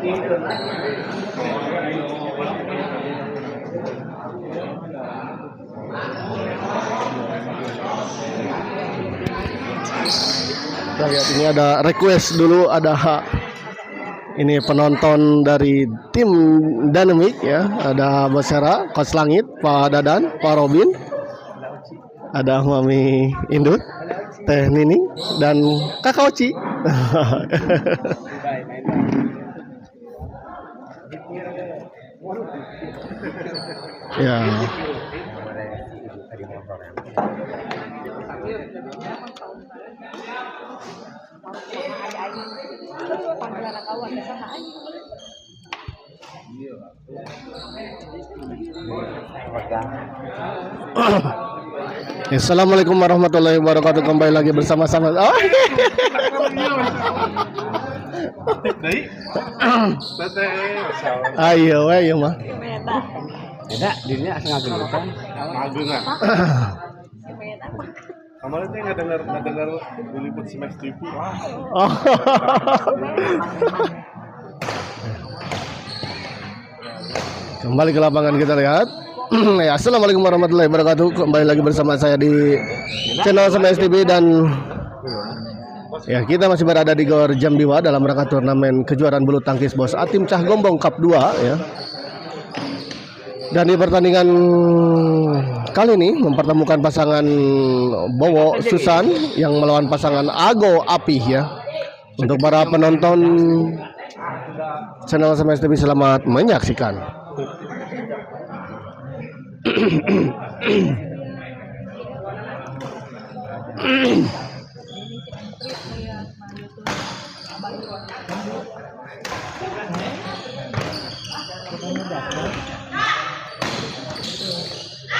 Kita lihat ini ada request dulu, ada ini penonton dari tim Dynamic ya, ada Basera, Coach Langit, Pak Dadan, Pak Robin, ada Mami Indut, Teh Nini, dan Kakak Oci. Ya. Assalamualaikum warahmatullahi wabarakatuh. Kembali lagi bersama-sama. Oh. Ayo, ayo mah. Beda, dirinya asal ngagelukan. Mageungan. Kemarin teh nggak dengar diliput Smash TV. Wah. Oh. Kembali ke lapangan kita lihat. Ya, assalamualaikum warahmatullahi wabarakatuh. Kembali lagi bersama saya di channel Smash TV dan ya kita masih berada di Gor Jamdiwa dalam rangka turnamen kejuaraan bulu tangkis Bos Atim Cah Gombong Cup 2 ya. Dan di pertandingan kali ini mempertemukan pasangan Bowo Susan yang melawan pasangan Ago Apih ya. Untuk para penonton channel Smash TV selamat menyaksikan.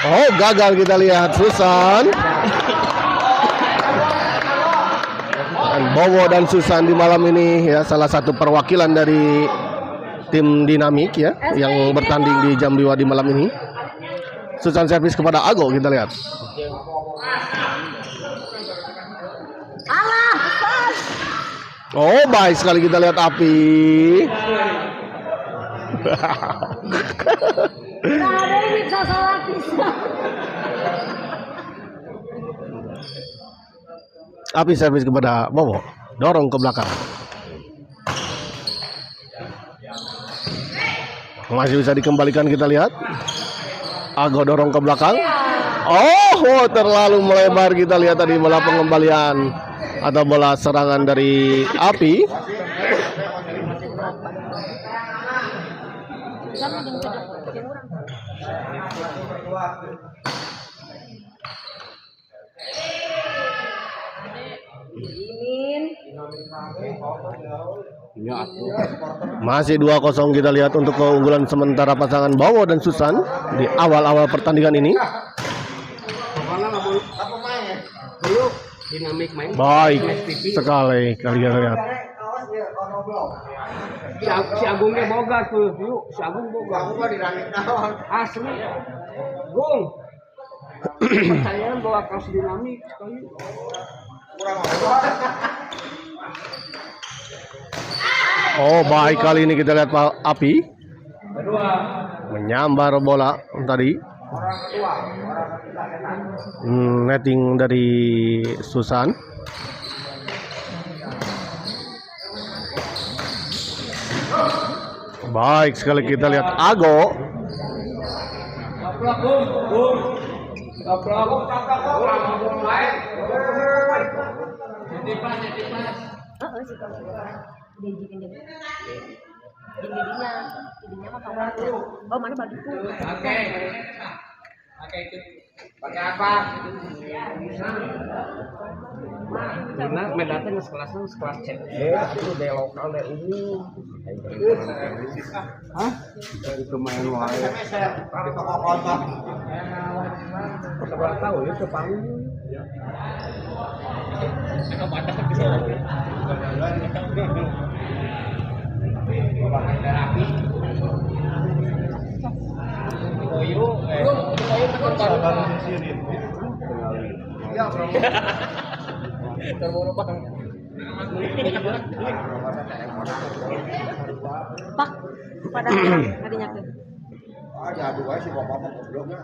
Oh, gagal kita lihat Susan. Dan Bowo dan Susan di malam ini ya, salah satu perwakilan dari tim Dinamik ya yang bertanding di Jamdiwa di malam ini. Susan servis kepada Ago, kita lihat. Oh, baik sekali kita lihat Api. Api servis kepada Bowo, dorong ke belakang. Masih bisa dikembalikan, kita lihat. Ago dorong ke belakang. Oh, terlalu melebar, kita lihat tadi bola pengembalian atau bola serangan dari Api. Masih 2-0 kita lihat untuk keunggulan sementara pasangan Bowo dan Susan di awal-awal pertandingan ini. Baik sekali kalian lihat. Si Agungnya boga tuh, yuk si Agung boga. Aku mah dirangit naon. Asli. Gung. Percayaan bawa kaos Dinamik sekali. Oh, baik kali ini kita lihat Pak Api menyambar bola tadi. Netting dari Susan. Baik sekali kita lihat Ago. Oh, mana bagiku? Pakai itu. Pakai apa? Karena medatnya sekelasnya sekelas C. Tapi udah lokal deh ini. Hah? Dari pemain wae. Tapi toko kota. Kita tahu ya sepanggung. Kita batas bisa. Pakai terapi. Koyo, sabar di sini. Ya, bro. Terburu-buru. Pak, pada hadinya tuh. Ada aduh sih bapak mah gobloknya.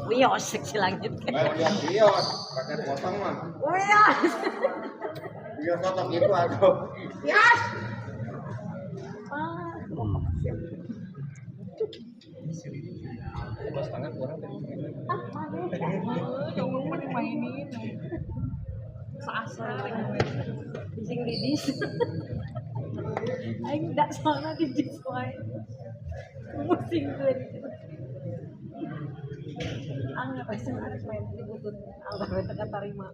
Wios si langit. Bios, pakai potong mah. Wios. Bios potong itu aduh. Wios. Bising didis. Aing enggak soalnya didis wae. Musim tuh. Angga pasti harus main di butut. Angga teka tarima.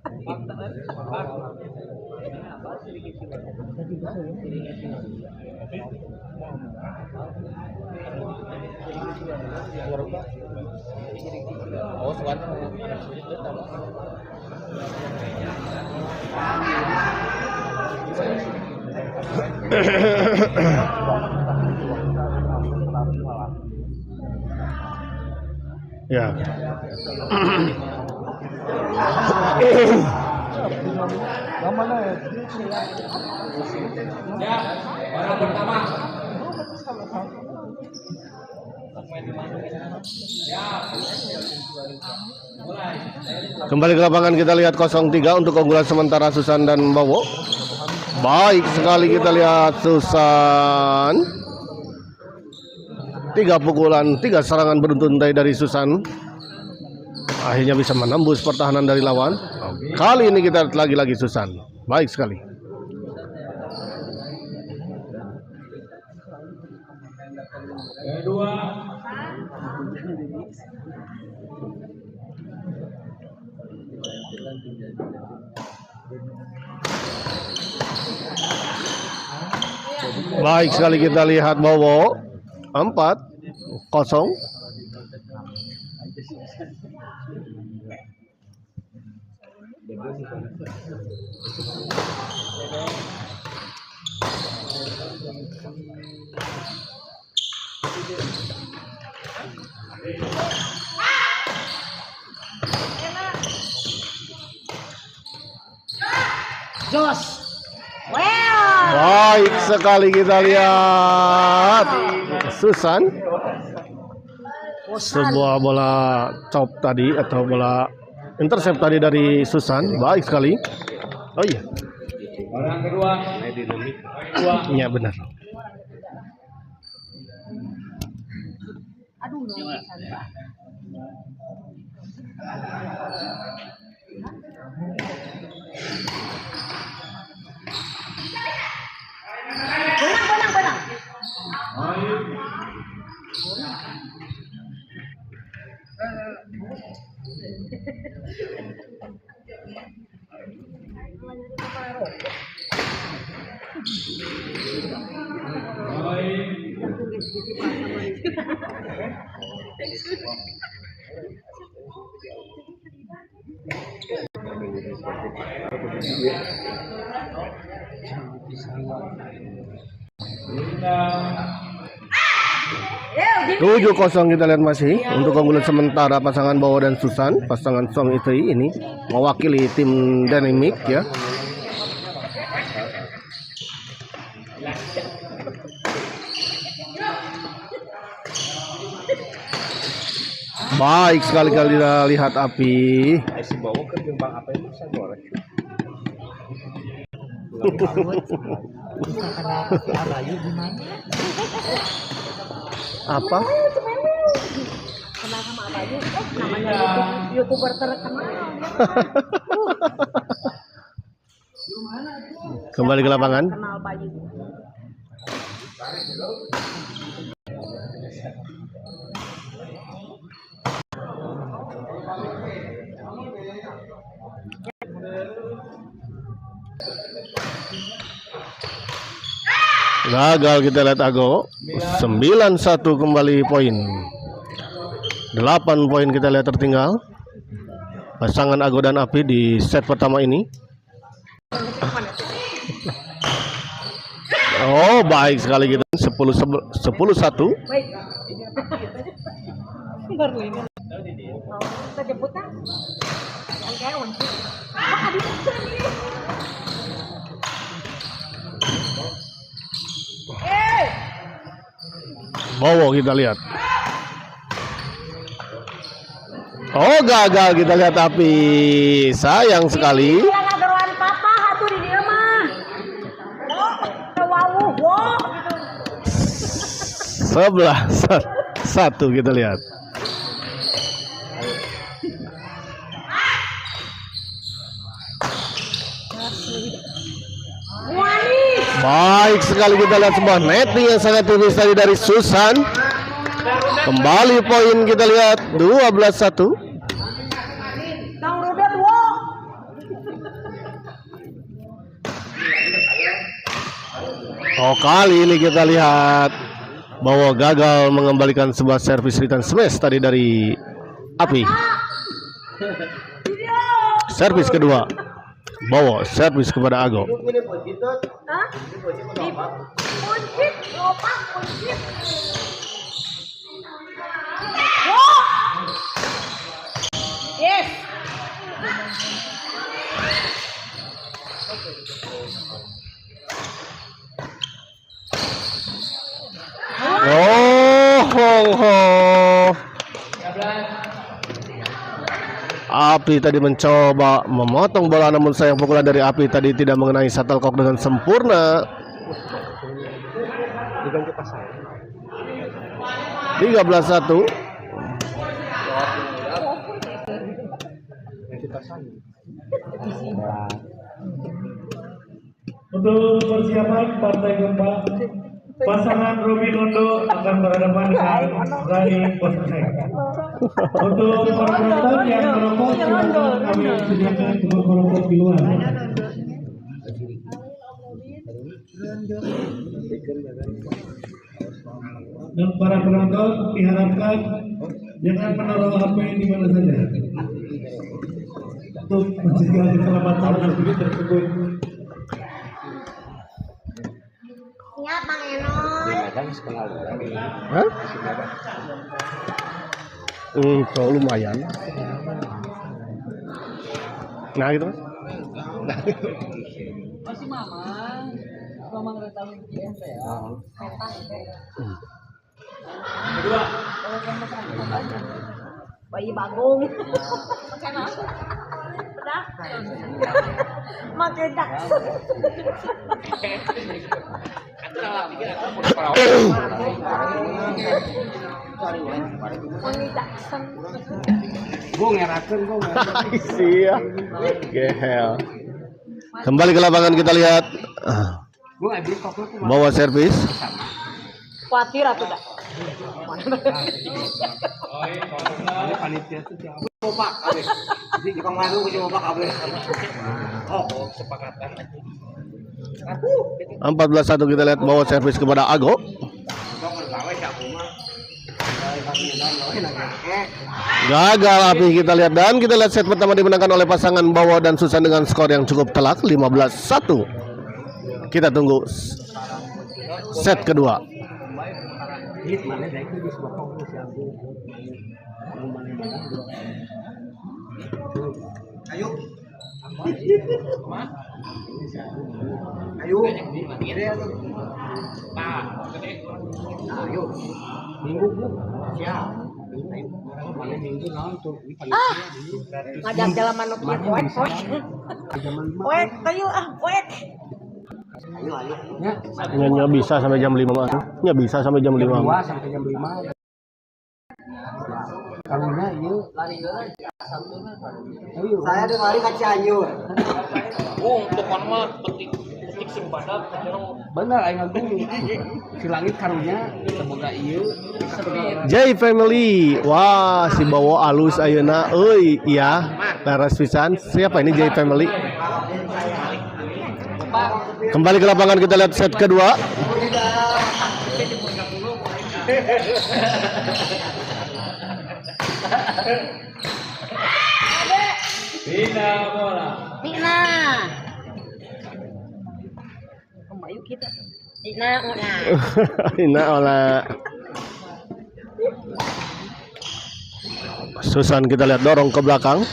Oh, soalnya Ya. orang pertama. Kembali ke lapangan kita lihat 0-3 untuk keunggulan sementara Susan dan Bowo. Baik sekali kita lihat Susan. 3 pukulan, 3 serangan beruntun dari Susan. Akhirnya bisa menembus pertahanan dari lawan. Kali ini kita lihat lagi-lagi Susan. Baik sekali. Baik sekali kita lihat Bowo 4-0. Jos. Wow. Baik sekali kita lihat Susan. Sebuah bola chop tadi atau bola intercept tadi dari Susan. Baik sekali. Oh iya. Orang kedua. Iya benar. Aduh, benang. Tujuh 0 kita lihat masih untuk keunggulan sementara pasangan Bowo dan Susan. Pasangan suami istri ini mewakili tim Dynamic ya. Baik sekali kita lihat Api. Si Bowo ke jembang apa itu saya goreng. Apa? Kenal sama Abayu, namanya YouTuber terkenal. Kembali ke lapangan. Kenal Bayu. Gagal kita lihat Ago. 9-1 kembali poin. 8 poin kita lihat tertinggal. Pasangan Ago dan Api di set pertama ini. Oh, baik sekali kita 10-1. Baik. Baru ini. Mau kita jemput kan? Yang kayak wanci. Bowo kita lihat. Oh, gagal kita lihat Api. Sayang sekali. Yang ngageruan papa atuh di dieu mah. Wow, wow. 11-1 kita lihat. Baik sekali kita lihat sebuah netting yang sangat tipis tadi dari Susan. Kembali poin kita lihat 12-1. Nang rudet wo. Oh, kali ini kita lihat bahwa gagal mengembalikan sebuah servis return smash tadi dari Api. Servis kedua. Bowo servis kepada Ago. Hah? Kuncit, lopak kuncit. Wo. Yes. Oh, ho, ho. Api tadi mencoba memotong bola, namun sayang pukulan dari Api tadi tidak mengenai shuttlecock dengan sempurna. 13-1. Untuk persiapan partai keempat, pasangan Robi Nondo akan berhadapan dengan Rai Bosnek. Untuk para penonton yang merokok, silakan kami sediakan tempat merokok di luar. Dan para penonton diharapkan jangan menaruh HP di mana saja untuk mencegah keselamatan aktivitas tersebut. Siap Bang Enon. Hah? Itu lumayan. Nah gitu Mas. Masih mama nggak tahu dia ya. Bayi Bagong. Udah. Makai Jackson. Mami Jackson. Gue ngerakeun gue. Sia. Gehel. Kembali ke lapangan kita lihat. Gue nggak beli kok lu. Bawa servis. Khawatir atuh dah. Ini panitia tuh siapa? Opak kabeh. Jadi jika ngadu ke opak kabeh. Oh, Sepakatan. 14-1 kita lihat bawa servis kepada Ago. Gagal Api kita lihat, dan kita lihat set pertama dimenangkan oleh pasangan Bowo dan Susan dengan skor yang cukup telak 15-1. Kita tunggu set kedua. Ayo. Ayo. Ayo. Minggu bu. Siap. Mana minggu naon tuh? Ngajak jalan manuk dia poek poek. Poek kayu poek. Ayo, ayo. Nya bisa sampai jam 5 mah. Nya bisa sampai jam 5. 2 sampai jam 5. Karunya ieu lari heula. Saya ada lari ke Cianjur. Pokoknya mah petik sing badak Bener aing ngagung. Si langit karunya semoga ieu J Family. Wah, si Bowo alus ayeuna euy. Iya, laras pisan. Siapa ini J Family? Kembali ke lapangan kita lihat set kedua. Tina. Kembali kita. Tina. Ina oleh Susan kita lihat dorong ke belakang.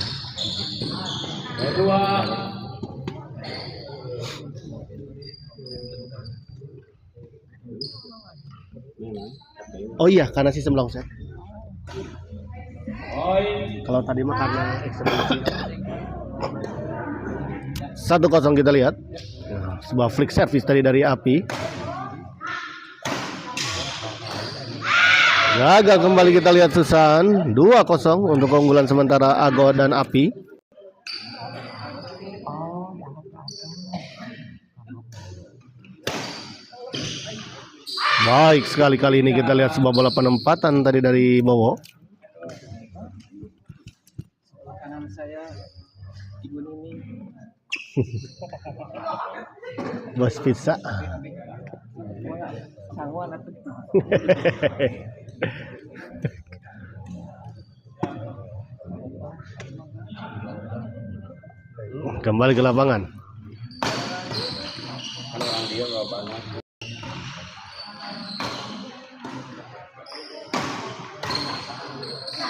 Oh iya, karena sistem longset. Kalau tadi mah karena eksekusi. 1-0 kita lihat. Nah, sebuah flick service tadi dari Api. Gagal kembali kita lihat Susan. 2-0 untuk keunggulan sementara Ago dan Api. Baik sekali kali ini kita lihat sebuah bola penempatan tadi dari Bowo. Kanan saya Ibu Nini. Bos pizza. Sangguan atuh. Kembali ke lapangan.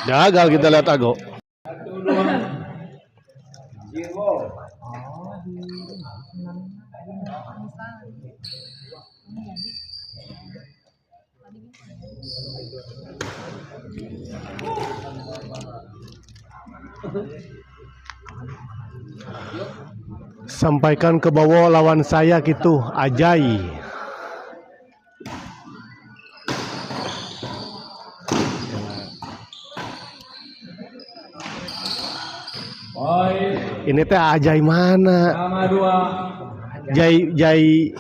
Gagal kita lihat Ago. Sampaikan ke bawah lawan saya gitu, Ajay. Ini teh Ajay mana? Jai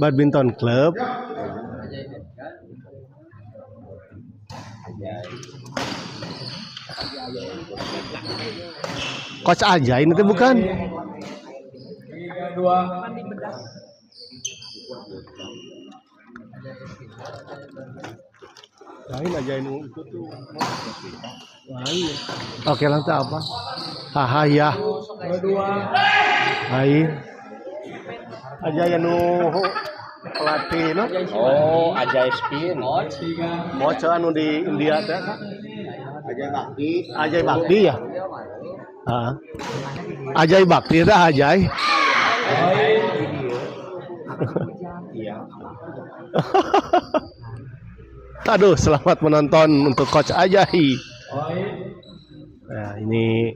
Badminton Club. Coach Ajay ini teh bukan? Lain Ajay nu itu tuh. Lain. Oke, lantas apa? Haha ya. Lain. Ajay nu pelatih no? Oh, Ajay spin. Moco anu di India teh. Ajay Bakti ya? Ajay Bakti teh Ajay. Iya. Aduh, selamat menonton untuk Coach Ajay. Nah, ini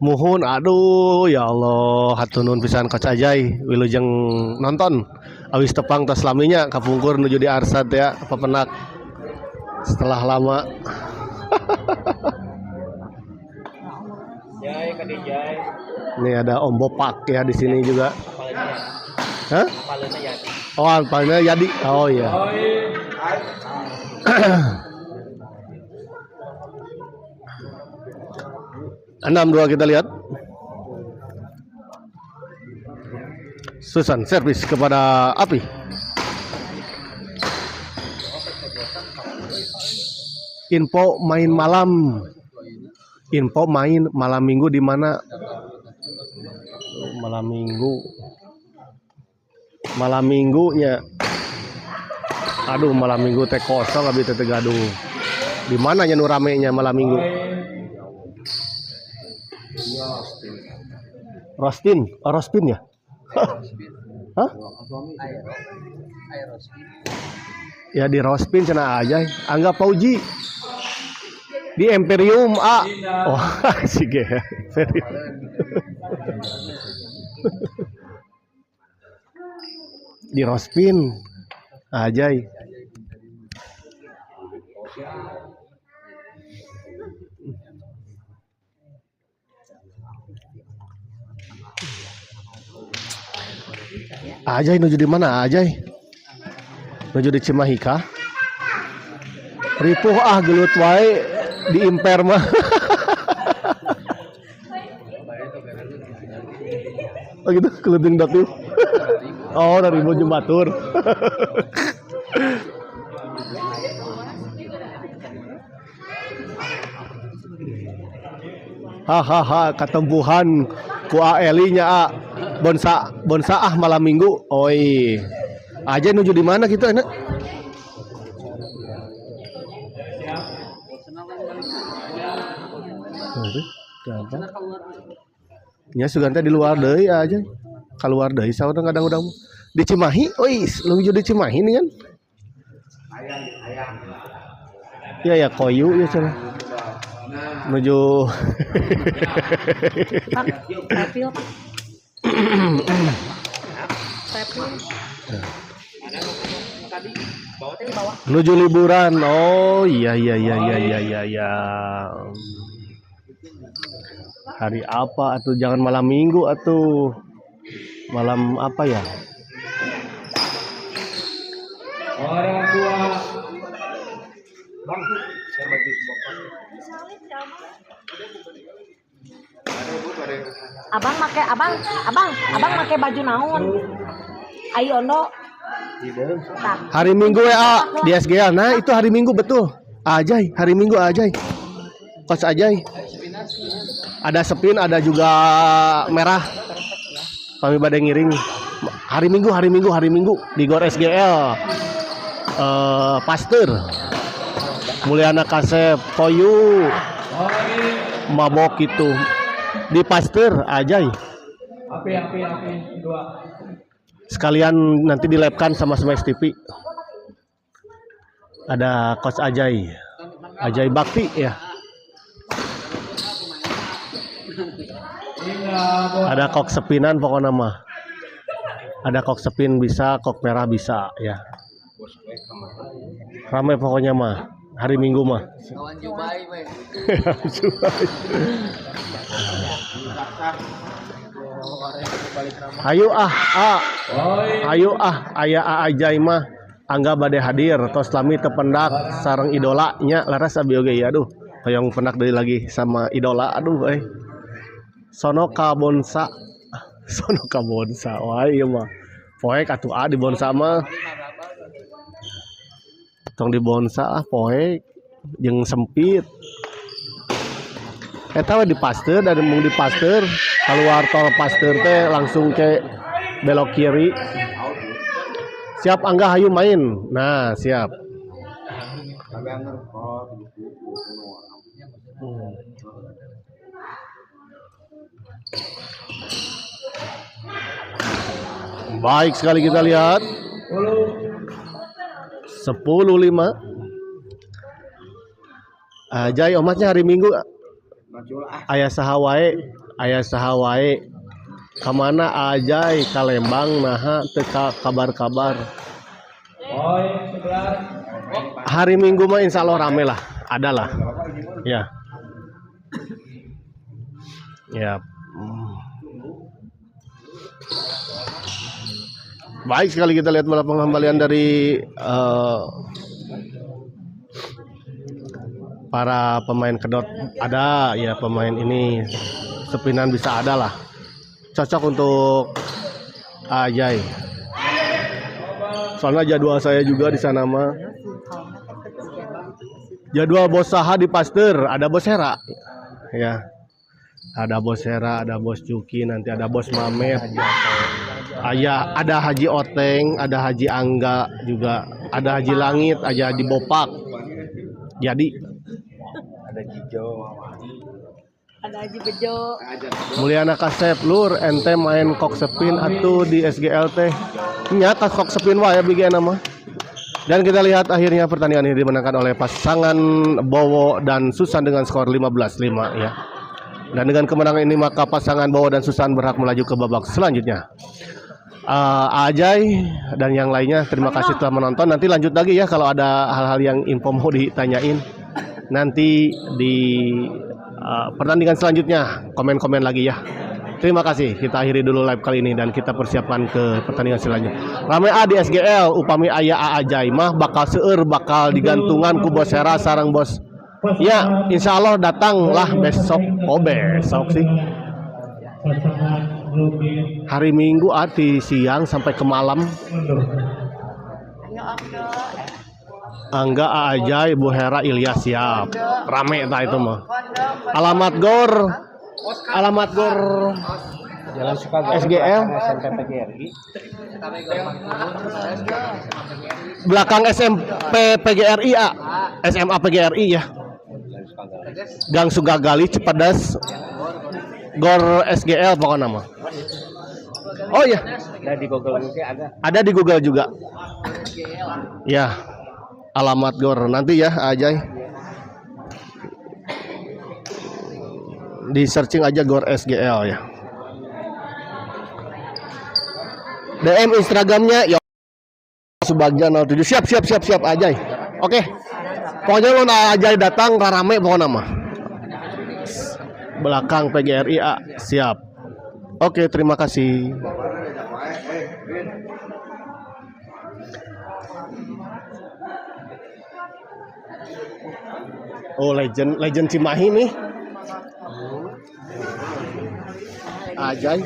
muhun, aduh ya Allah, hatunun pisan Coach Ajay wilujeng nonton awis tepang tos laminya kapungkur nuju di Arsad ya pepenak setelah lama. Jai Kadijay. Ini ada Om Bopak ya di sini juga. Hah? Palena Yadi. Oh, palena Yadi. Oh iya. 6-2 kita lihat. Susan servis kepada Api. Info main malam. Info main malam minggu di mana? Malam minggu. Malam minggunya. Aduh, malam minggu teh kosong abi teh gaduh. Di mana nya nu ramenya malam minggu? Rostin, oh, Rospin ya? Hah? Ya di Rospin cenah aja. Angga Pauji di Imperium A. Oh, sih ya. Di Rospin aja. Ajay nuju di mana Ajay? Nuju di Cimahi kah? Ripuh ah gelut wae di Imper mah. Oh gitu kelebing dapil. Oh dari Bojong Batur. Hahaha ketempuhan ku Eli nya A. Bonsa ah malam minggu. Oi. Aja nuju di mana kita enak? Ya sugante di luar deui aja. Keluar deui saurang kadang-kadang Di Cimahi, menuju di Cimahi nih kan? Iya ya koyu ya sana. Menuju. Pak, repil Pak. Repil. Menuju liburan. Oh iya. Hari apa atuh? Jangan malam minggu atuh. Malam apa ya? Orang tua Abang make baju naon? Ayo no. Hari Minggu ya di SGL. Nah itu hari Minggu betul. Ajay, hari Minggu Ajay. Coach Ajay. Ada sepin, ada juga merah. Kami badai ngiring. Hari Minggu di Gor SGL. Pasteur. Mulyana Kasep, Koyu. Mabok itu. Di Pasteur Ajay. api 2. Sekalian nanti dilabkan sama Smash TV. Ada Coach Ajay Bakti ya. Ada kok sepinan pokoknya mah. Ada kok sepin bisa, kok merah bisa ya. Ramai pokoknya mah. Hari Minggu mah. Ayo aya Ajay mah angga bade hadir tos lami tependak sareng idolanya laras abi oge ya. Aduh hoyong pendak deui lagi sama idola. Aduh sono ka bonsa wah ieu mah poek atuh di bonsa mah tong di bonsa poek jeung sempit eta di Pasteur dari mung di Pasteur keluar tol Pasteur teh langsung ke belok kiri. Siap Angga hayu main. Nah, siap. Baik sekali kita lihat 10.5 Ajay omatnya hari Minggu ayah sahawae kemana Ajay ka Lembang naha teka kabar-kabar hari Minggu mah insya Allah rame lah ada lah ya baik sekali kita lihat malah pengembalian dari para pemain kedot. Ada ya pemain ini sepinan bisa ada lah, cocok untuk Ajay. Soalnya jadwal saya juga di sana mah jadwal bos saha di Pasteur, ada bos Hera ya, ada bos Hera, ada bos Cuki, nanti ada bos Mamet, ada Haji Oteng, ada Haji Angga juga, ada Haji Langit, ada Haji Bopak. Jadi Ada Jijo, Ada Haji Bejo. Mulyana Kasep lur ente main kok sepin atuh di SGL teh. Nyata kok sepin wae bikin nama. Dan kita lihat akhirnya pertandingan ini dimenangkan oleh pasangan Bowo dan Susan dengan skor 15-5 ya. Dan dengan kemenangan ini maka pasangan Bowo dan Susan berhak melaju ke babak selanjutnya. Ajay dan yang lainnya terima kasih telah menonton. Nanti lanjut lagi ya kalau ada hal-hal yang info mau ditanyain. Nanti di pertandingan selanjutnya komen-komen lagi ya. Terima kasih. Kita akhiri dulu live kali ini dan kita persiapkan ke pertandingan selanjutnya. Rame di SGL upami aya Ajay mah bakal seueur bakal digantungan ku bos Hera sareng bos. Ya, insya Allah datanglah besok. Oh besok sih. Hari Minggu di siang sampai ke malam. Angga Ajay, Bu Hera, Ilyas siap. Rame tak itu mah. Alamat gor Jalan Sukagali, SGL SMP PGRI. belakang SMP PGRI SMA PGRI ya. Gang Sugagali Cipadas Gor SGL pokoknya mah. Oh iya, Ada di Google mungkin ada. ada di Google juga. Ya, alamat GOR nanti ya Ajay. Di searching aja GOR SGL ya. DM Instagramnya ya Subagja 07. Siap Ajay. Oke. Pokoknya lo Ajay datang rame pokoknya mah. Belakang PGRI A. Siap. Oke, terima kasih. Oh, legend Cimahi nih. Ajay.